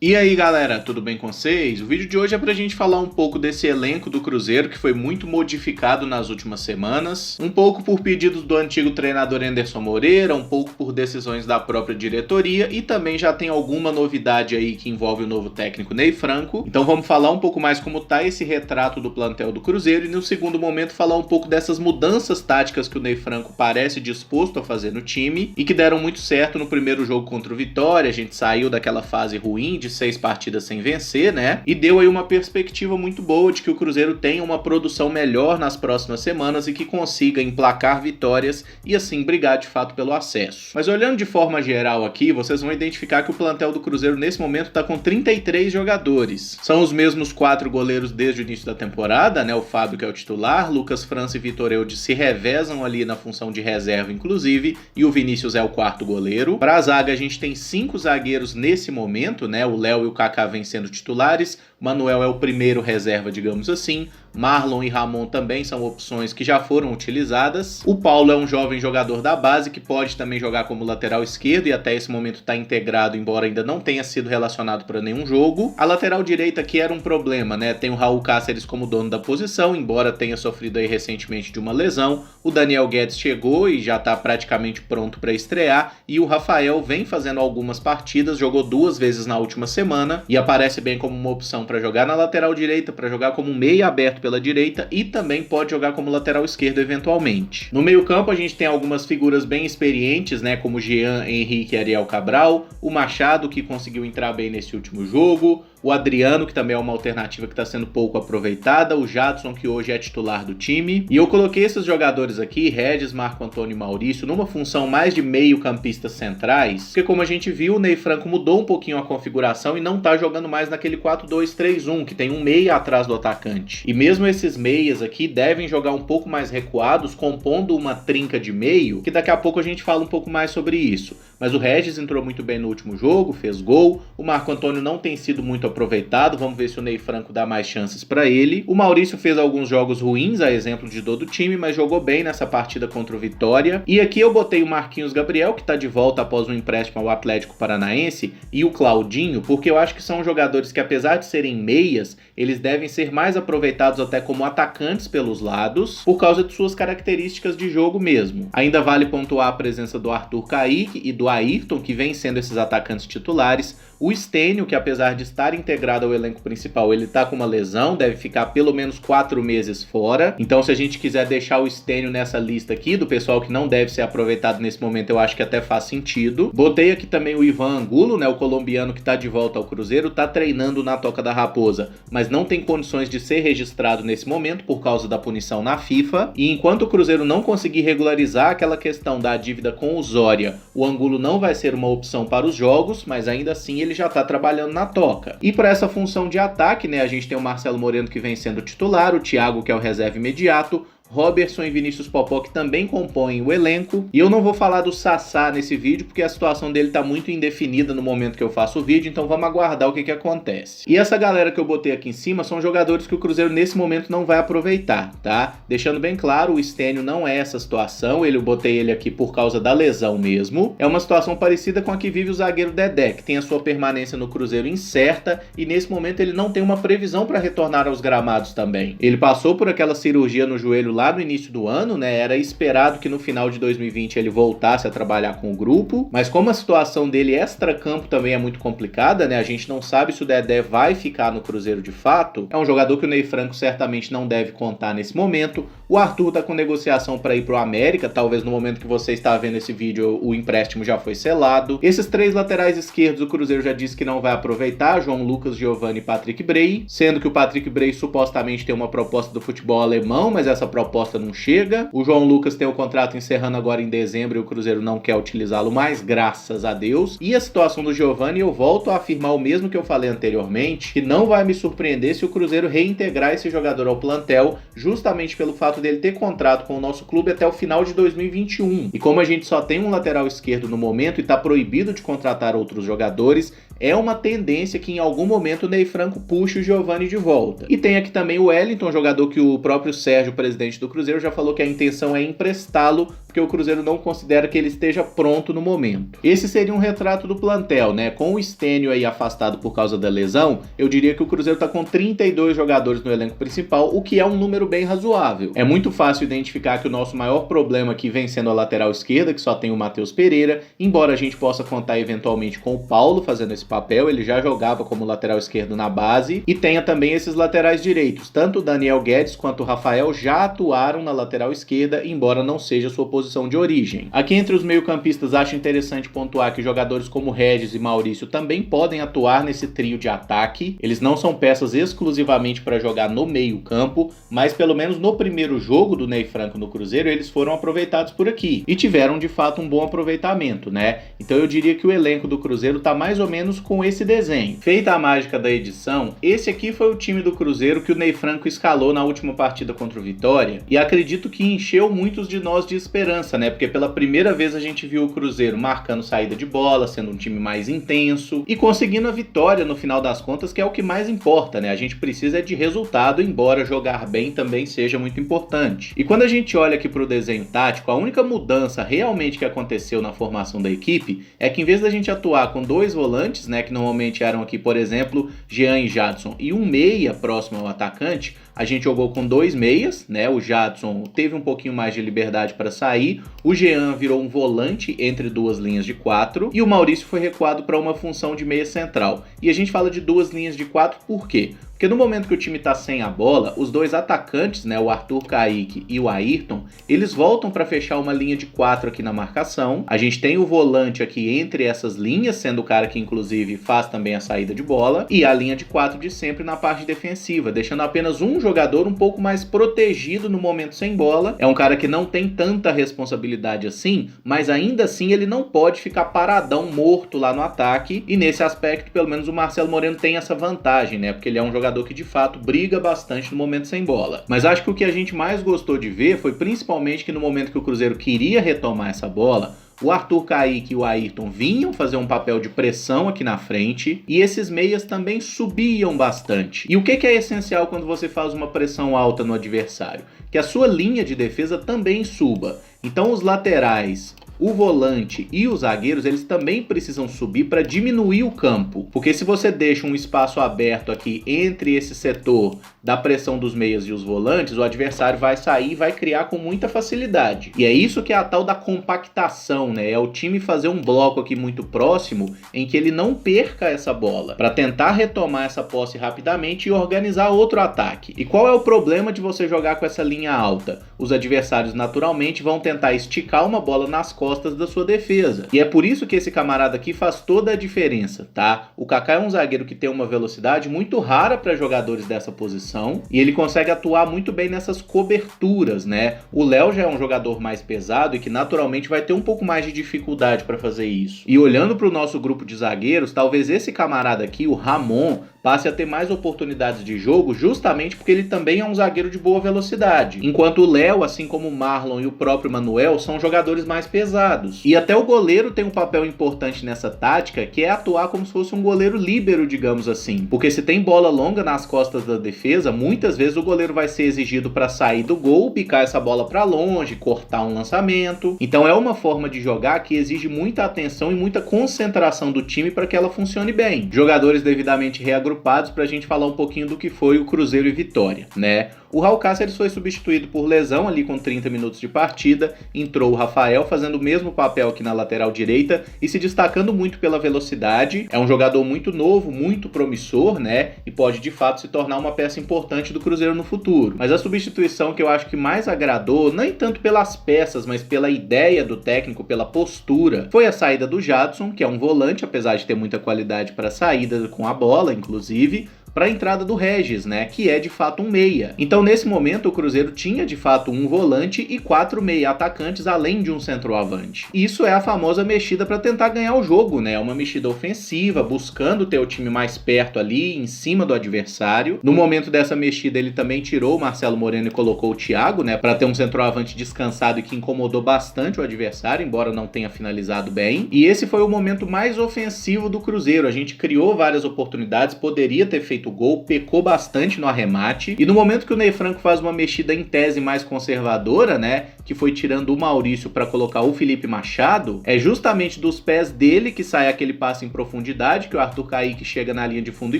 E aí galera, tudo bem com vocês? O vídeo de hoje é pra gente falar um pouco desse elenco do Cruzeiro que foi muito modificado nas últimas semanas, um pouco por pedidos do antigo treinador Anderson Moreira, um pouco por decisões da própria diretoria e também já tem alguma novidade aí que envolve o novo técnico Ney Franco. Então vamos falar um pouco mais como tá esse retrato do plantel do Cruzeiro e no segundo momento falar um pouco dessas mudanças táticas que o Ney Franco parece disposto a fazer no time e que deram muito certo no primeiro jogo contra o Vitória. A gente saiu daquela fase ruim de 6 partidas sem vencer, né? E deu aí uma perspectiva muito boa de que o Cruzeiro tenha uma produção melhor nas próximas semanas e que consiga emplacar vitórias e assim brigar de fato pelo acesso. Mas olhando de forma geral aqui, vocês vão identificar que o plantel do Cruzeiro nesse momento está com 33 jogadores. São os mesmos 4 goleiros desde o início da temporada, né? O Fábio, que é o titular, Lucas França e Vitor Eudes se revezam ali na função de reserva, inclusive, e o Vinícius é o 4º goleiro. Para a zaga, a gente tem 5 zagueiros nesse momento, né? O Léo e o Kaká vêm sendo titulares, Manuel é o primeiro reserva, digamos assim, Marlon e Ramon também são opções que já foram utilizadas. O Paulo é um jovem jogador da base que pode também jogar como lateral esquerdo e até esse momento está integrado, embora ainda não tenha sido relacionado para nenhum jogo. A lateral direita aqui era um problema, né? Tem o Raul Cáceres como dono da posição, embora tenha sofrido aí recentemente de uma lesão. O Daniel Guedes chegou e já está praticamente pronto para estrear e o Rafael vem fazendo algumas partidas, jogou 2 vezes na última semana e aparece bem como uma opção para jogar na lateral direita, para jogar como um meia aberto pela direita e também pode jogar como lateral esquerdo eventualmente. No meio-campo a gente tem algumas figuras bem experientes, né, como Jean, Henrique e Ariel Cabral, o Machado, que conseguiu entrar bem nesse último jogo, o Adriano, que também é uma alternativa que está sendo pouco aproveitada, o Jadson, que hoje é titular do time. E eu coloquei esses jogadores aqui, Regis, Marco Antônio e Maurício, numa função mais de meio-campistas centrais, porque como a gente viu, o Ney Franco mudou um pouquinho a configuração e não está jogando mais naquele 4-2-3-1, que tem um meia atrás do atacante. E mesmo esses meias aqui devem jogar um pouco mais recuados, compondo uma trinca de meio, que daqui a pouco a gente fala um pouco mais sobre isso. Mas o Regis entrou muito bem no último jogo, fez gol, o Marco Antônio não tem sido muito aproveitado, vamos ver se o Ney Franco dá mais chances para ele. O Maurício fez alguns jogos ruins, a exemplo de todo o time, mas jogou bem nessa partida contra o Vitória. E aqui eu botei o Marquinhos Gabriel, que tá de volta após um empréstimo ao Atlético Paranaense, e o Claudinho, porque eu acho que são jogadores que, apesar de serem meias, eles devem ser mais aproveitados até como atacantes pelos lados, por causa de suas características de jogo mesmo. Ainda vale pontuar a presença do Arthur Caíque e do Ayrton, que vem sendo esses atacantes titulares. O Stênio, que apesar de estar integrado ao elenco principal, ele tá com uma lesão, deve ficar pelo menos 4 meses fora. Então se a gente quiser deixar o Stênio nessa lista aqui, do pessoal que não deve ser aproveitado nesse momento, eu acho que até faz sentido. Botei aqui também o Ivan Angulo, né, o colombiano que tá de volta ao Cruzeiro, tá treinando na Toca da Raposa, mas não tem condições de ser registrado nesse momento por causa da punição na FIFA. E enquanto o Cruzeiro não conseguir regularizar aquela questão da dívida com o Zória, o Angulo não vai ser uma opção para os jogos, mas ainda assim ele já está trabalhando na Toca. E para essa função de ataque, né, a gente tem o Marcelo Moreno que vem sendo titular, o Thiago que é o reserva imediato, Robertson e Vinícius Popó que também compõem o elenco. E eu não vou falar do Sassá nesse vídeo porque a situação dele tá muito indefinida no momento que eu faço o vídeo, então vamos aguardar o que acontece. E essa galera que eu botei aqui em cima são jogadores que o Cruzeiro nesse momento não vai aproveitar, tá? Deixando bem claro, o Stênio não é essa situação, eu botei ele aqui por causa da lesão mesmo. É uma situação parecida com a que vive o zagueiro Dedé, que tem a sua permanência no Cruzeiro incerta e nesse momento ele não tem uma previsão para retornar aos gramados também. Ele passou por aquela cirurgia no joelho lá no início do ano, né? Era esperado que no final de 2020 ele voltasse a trabalhar com o grupo, mas como a situação dele extra-campo também é muito complicada, né? A gente não sabe se o Dedé vai ficar no Cruzeiro de fato. É um jogador que o Ney Franco certamente não deve contar nesse momento. O Arthur tá com negociação para ir pro América, talvez no momento que você está vendo esse vídeo o empréstimo já foi selado. Esses 3 laterais esquerdos o Cruzeiro já disse que não vai aproveitar, João Lucas, Giovani e Patrick Bray, sendo que o Patrick Bray supostamente tem uma proposta do futebol alemão, mas essa proposta não chega. O João Lucas tem o contrato encerrando agora em dezembro e o Cruzeiro não quer utilizá-lo mais, graças a Deus. E a situação do Giovani, eu volto a afirmar o mesmo que eu falei anteriormente, que não vai me surpreender se o Cruzeiro reintegrar esse jogador ao plantel, justamente pelo fato dele ter contrato com o nosso clube até o final de 2021. E como a gente só tem um lateral esquerdo no momento e está proibido de contratar outros jogadores, é uma tendência que em algum momento o Ney Franco puxe o Giovani de volta. E tem aqui também o Wellington, jogador que o próprio Sérgio, presidente do Cruzeiro, já falou que a intenção é emprestá-lo porque o Cruzeiro não considera que ele esteja pronto no momento. Esse seria um retrato do plantel, né? Com o Stênio aí afastado por causa da lesão, eu diria que o Cruzeiro está com 32 jogadores no elenco principal, o que é um número bem razoável. É muito fácil identificar que o nosso maior problema aqui vem sendo a lateral esquerda, que só tem o Matheus Pereira, embora a gente possa contar eventualmente com o Paulo fazendo esse papel, ele já jogava como lateral esquerdo na base, e tenha também esses laterais direitos. Tanto o Daniel Guedes quanto o Rafael já atuaram na lateral esquerda, embora não seja sua posição de origem. Aqui entre os meio-campistas acho interessante pontuar que jogadores como Regis e Maurício também podem atuar nesse trio de ataque. Eles não são peças exclusivamente para jogar no meio-campo, mas pelo menos no primeiro jogo do Ney Franco no Cruzeiro, eles foram aproveitados por aqui e tiveram de fato um bom aproveitamento, né? Então eu diria que o elenco do Cruzeiro tá mais ou menos com esse desenho. Feita a mágica da edição, esse aqui foi o time do Cruzeiro que o Ney Franco escalou na última partida contra o Vitória, e acredito que encheu muitos de nós de esperança, né? Porque pela primeira vez a gente viu o Cruzeiro marcando saída de bola, sendo um time mais intenso e conseguindo a vitória no final das contas, que é o que mais importa, né? A gente precisa de resultado, embora jogar bem também seja muito importante. E quando a gente olha aqui para o desenho tático, a única mudança realmente que aconteceu na formação da equipe é que em vez da gente atuar com dois volantes, né, que normalmente eram aqui, por exemplo, Jean e Jadson, e um meia próximo ao atacante, a gente jogou com dois meias, né? O Jadson teve um pouquinho mais de liberdade para sair, o Jean virou um volante entre duas linhas de 4 e o Maurício foi recuado para uma função de meia central. E a gente fala de duas linhas de 4 por quê? Porque no momento que o time tá sem a bola, os dois atacantes, né, o Arthur Kaique e o Ayrton, eles voltam para fechar uma linha de 4 aqui na marcação. A gente tem o volante aqui entre essas linhas, sendo o cara que inclusive faz também a saída de bola, e a linha de 4 de sempre na parte defensiva, deixando apenas um jogador um pouco mais protegido no momento sem bola. É um cara que não tem tanta responsabilidade assim, mas ainda assim ele não pode ficar paradão, morto lá no ataque, e nesse aspecto pelo menos o Marcelo Moreno tem essa vantagem, né, porque ele é um jogador que de fato briga bastante no momento sem bola. Mas acho que o que a gente mais gostou de ver foi principalmente que no momento que o Cruzeiro queria retomar essa bola, o Arthur Kaique e o Ayrton vinham fazer um papel de pressão aqui na frente e esses meias também subiam bastante. E o que é essencial quando você faz uma pressão alta no adversário? Que a sua linha de defesa também suba. Então os laterais, o volante e os zagueiros, eles também precisam subir para diminuir o campo. Porque se você deixa um espaço aberto aqui entre esse setor da pressão dos meias e os volantes, o adversário vai sair e vai criar com muita facilidade. E é isso que é a tal da compactação, né? É o time fazer um bloco aqui muito próximo em que ele não perca essa bola, para tentar retomar essa posse rapidamente e organizar outro ataque. E qual é o problema de você jogar com essa linha alta? Os adversários naturalmente vão tentar esticar uma bola nas costas da sua defesa. E é por isso que esse camarada aqui faz toda a diferença, tá? O Kaká é um zagueiro que tem uma velocidade muito rara para jogadores dessa posição e ele consegue atuar muito bem nessas coberturas, né? O Léo já é um jogador mais pesado e que naturalmente vai ter um pouco mais de dificuldade para fazer isso. E olhando para o nosso grupo de zagueiros, talvez esse camarada aqui, o Ramon, passe a ter mais oportunidades de jogo justamente porque ele também é um zagueiro de boa velocidade. Enquanto o Léo, assim como o Marlon e o próprio Manuel, são jogadores mais pesados. E até o goleiro tem um papel importante nessa tática, que é atuar como se fosse um goleiro líbero, digamos assim. Porque se tem bola longa nas costas da defesa, muitas vezes o goleiro vai ser exigido para sair do gol, picar essa bola para longe, cortar um lançamento. Então é uma forma de jogar que exige muita atenção e muita concentração do time para que ela funcione bem. Jogadores devidamente reagrupados para a gente falar um pouquinho do que foi o Cruzeiro e Vitória, né? O Raul Cáceres foi substituído por lesão ali com 30 minutos de partida, entrou o Rafael fazendo o mesmo papel aqui na lateral direita e se destacando muito pela velocidade. É um jogador muito novo, muito promissor, né? E pode de fato se tornar uma peça importante do Cruzeiro no futuro. Mas a substituição que eu acho que mais agradou, nem tanto pelas peças, mas pela ideia do técnico, pela postura, foi a saída do Jadson, que é um volante, apesar de ter muita qualidade para saída com a bola, inclusive, para a entrada do Regis, né, que é de fato um meia. Então nesse momento o Cruzeiro tinha de fato um volante e 4 meia atacantes além de um centroavante. Isso é a famosa mexida para tentar ganhar o jogo, né, uma mexida ofensiva, buscando ter o time mais perto ali, em cima do adversário. No momento dessa mexida ele também tirou o Marcelo Moreno e colocou o Thiago, né, para ter um centroavante descansado e que incomodou bastante o adversário, embora não tenha finalizado bem. E esse foi o momento mais ofensivo do Cruzeiro. A gente criou várias oportunidades, poderia ter feito feito gol, pecou bastante no arremate. E no momento que o Ney Franco faz uma mexida em tese mais conservadora, né, que foi tirando o Maurício para colocar o Felipe Machado, é justamente dos pés dele que sai aquele passe em profundidade, que o Arthur Kaique chega na linha de fundo e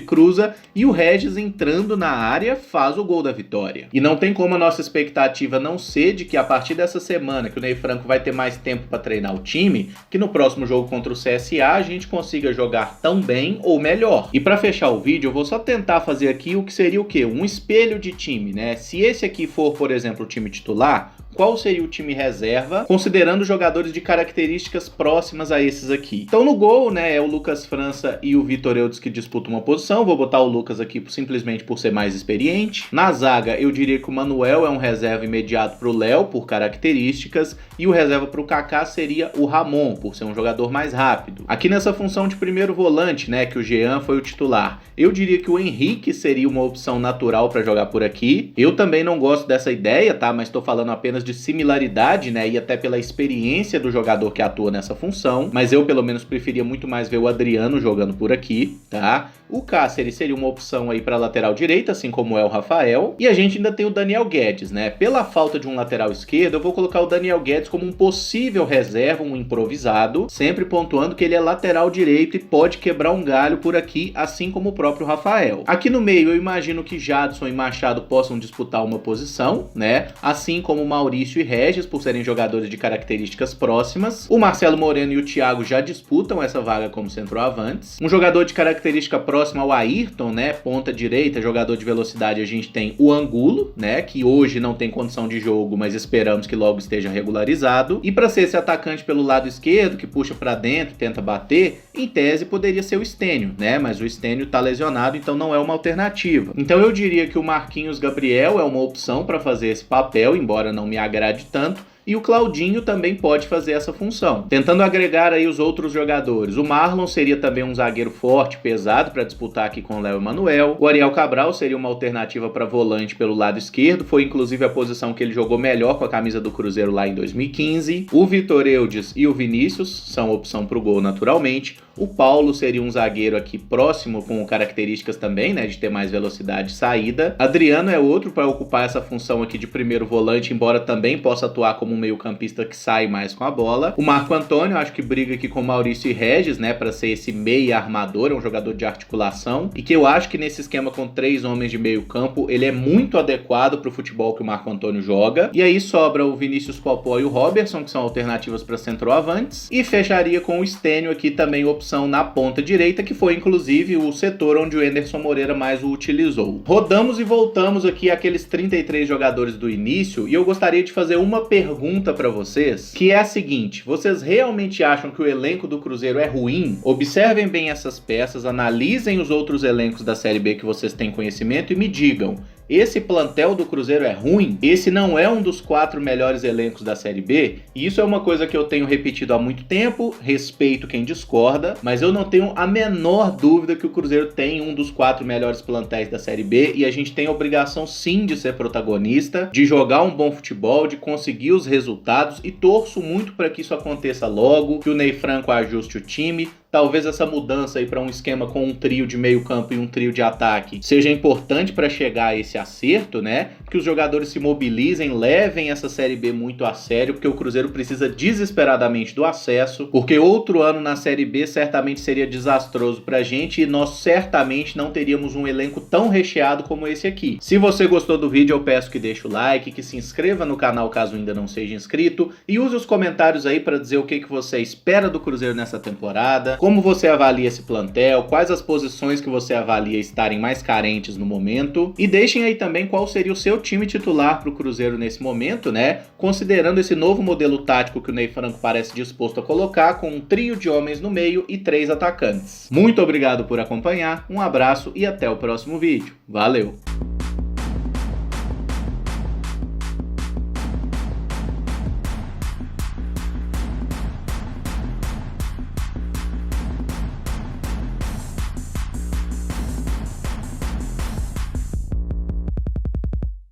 cruza, e o Regis entrando na área faz o gol da vitória. E não tem como a nossa expectativa não ser de que a partir dessa semana que o Ney Franco vai ter mais tempo para treinar o time, que no próximo jogo contra o CSA a gente consiga jogar tão bem ou melhor. E para fechar o vídeo, eu vou só tentar fazer aqui o que seria o quê? Um espelho de time, né? Se esse aqui for, por exemplo, o time titular, qual seria o time reserva, considerando jogadores de características próximas a esses aqui? Então no gol, né, é o Lucas França e o Vitor Eudes que disputam uma posição. Vou botar o Lucas aqui simplesmente por ser mais experiente. Na zaga, eu diria que o Manuel é um reserva imediato para o Léo, por características, e o reserva para o Kaká seria o Ramon, por ser um jogador mais rápido. Aqui nessa função de primeiro volante, né, que o Jean foi o titular, eu diria que o Henrique seria uma opção natural para jogar por aqui. Eu também não gosto dessa ideia, tá, mas estou falando apenas de similaridade, né, e até pela experiência do jogador que atua nessa função, mas eu pelo menos preferia muito mais ver o Adriano jogando por aqui, tá? O Cáceres seria uma opção aí para lateral direita, assim como é o Rafael, e a gente ainda tem o Daniel Guedes, né? Pela falta de um lateral esquerdo, eu vou colocar o Daniel Guedes como um possível reserva, um improvisado, sempre pontuando que ele é lateral direito e pode quebrar um galho por aqui, assim como o próprio Rafael. Aqui no meio eu imagino que Jadson e Machado possam disputar uma posição, né? Assim como Maurício e Regis, por serem jogadores de características próximas. O Marcelo Moreno e o Thiago já disputam essa vaga como centroavantes. Um jogador de característica próxima ao Ayrton, né, ponta direita, jogador de velocidade, a gente tem o Angulo, né, que hoje não tem condição de jogo, mas esperamos que logo esteja regularizado. E para ser esse atacante pelo lado esquerdo, que puxa para dentro, tenta bater, em tese poderia ser o Stênio, né, mas o Stênio tá lesionado, então não é uma alternativa. Então eu diria que o Marquinhos Gabriel é uma opção para fazer esse papel, embora não me agrade tanto. E o Claudinho também pode fazer essa função. Tentando agregar aí os outros jogadores. O Marlon seria também um zagueiro forte, pesado, para disputar aqui com o Léo Emanuel. O Ariel Cabral seria uma alternativa para volante pelo lado esquerdo. Foi inclusive a posição que ele jogou melhor com a camisa do Cruzeiro lá em 2015. O Vitor Eudes e o Vinícius são opção para o gol naturalmente. O Paulo seria um zagueiro aqui próximo, com características também, né, de ter mais velocidade e saída. Adriano é outro para ocupar essa função aqui de primeiro volante, embora também possa atuar como um meio-campista que sai mais com a bola. O Marco Antônio, acho que briga aqui com Maurício e Regis, né, para ser esse meia armador, é um jogador de articulação, e que eu acho que nesse esquema com 3 homens de meio campo, ele é muito adequado para o futebol que o Marco Antônio joga. E aí sobra o Vinícius Popó e o Robertson, que são alternativas para centroavantes, e fecharia com o Stênio aqui também opção na ponta direita, que foi inclusive o setor onde o Enderson Moreira mais o utilizou. Rodamos e voltamos aqui àqueles 33 jogadores do início, e eu gostaria de fazer uma pergunta para vocês, que é a seguinte: vocês realmente acham que o elenco do Cruzeiro é ruim? Observem bem essas peças, analisem os outros elencos da Série B que vocês têm conhecimento e me digam: esse plantel do Cruzeiro é ruim? Esse não é um dos 4 melhores elencos da Série B? E isso é uma coisa que eu tenho repetido há muito tempo, respeito quem discorda, mas eu não tenho a menor dúvida que o Cruzeiro tem um dos 4 melhores plantéis da Série B, e a gente tem a obrigação sim de ser protagonista, de jogar um bom futebol, de conseguir os resultados, e torço muito para que isso aconteça logo, que o Ney Franco ajuste o time. Talvez essa mudança aí para um esquema com um trio de meio campo e um trio de ataque seja importante para chegar a esse acerto, né? Que os jogadores se mobilizem, levem essa Série B muito a sério, porque o Cruzeiro precisa desesperadamente do acesso, porque outro ano na Série B certamente seria desastroso pra gente, e nós certamente não teríamos um elenco tão recheado como esse aqui. Se você gostou do vídeo, eu peço que deixe o like, que se inscreva no canal caso ainda não seja inscrito, e use os comentários aí para dizer o que você espera do Cruzeiro nessa temporada, como você avalia esse plantel, quais as posições que você avalia estarem mais carentes no momento, e deixem aí também qual seria o seu time titular para o Cruzeiro nesse momento, né? Considerando esse novo modelo tático que o Ney Franco parece disposto a colocar, com um trio de homens no meio e 3 atacantes. Muito obrigado por acompanhar, um abraço e até o próximo vídeo. Valeu!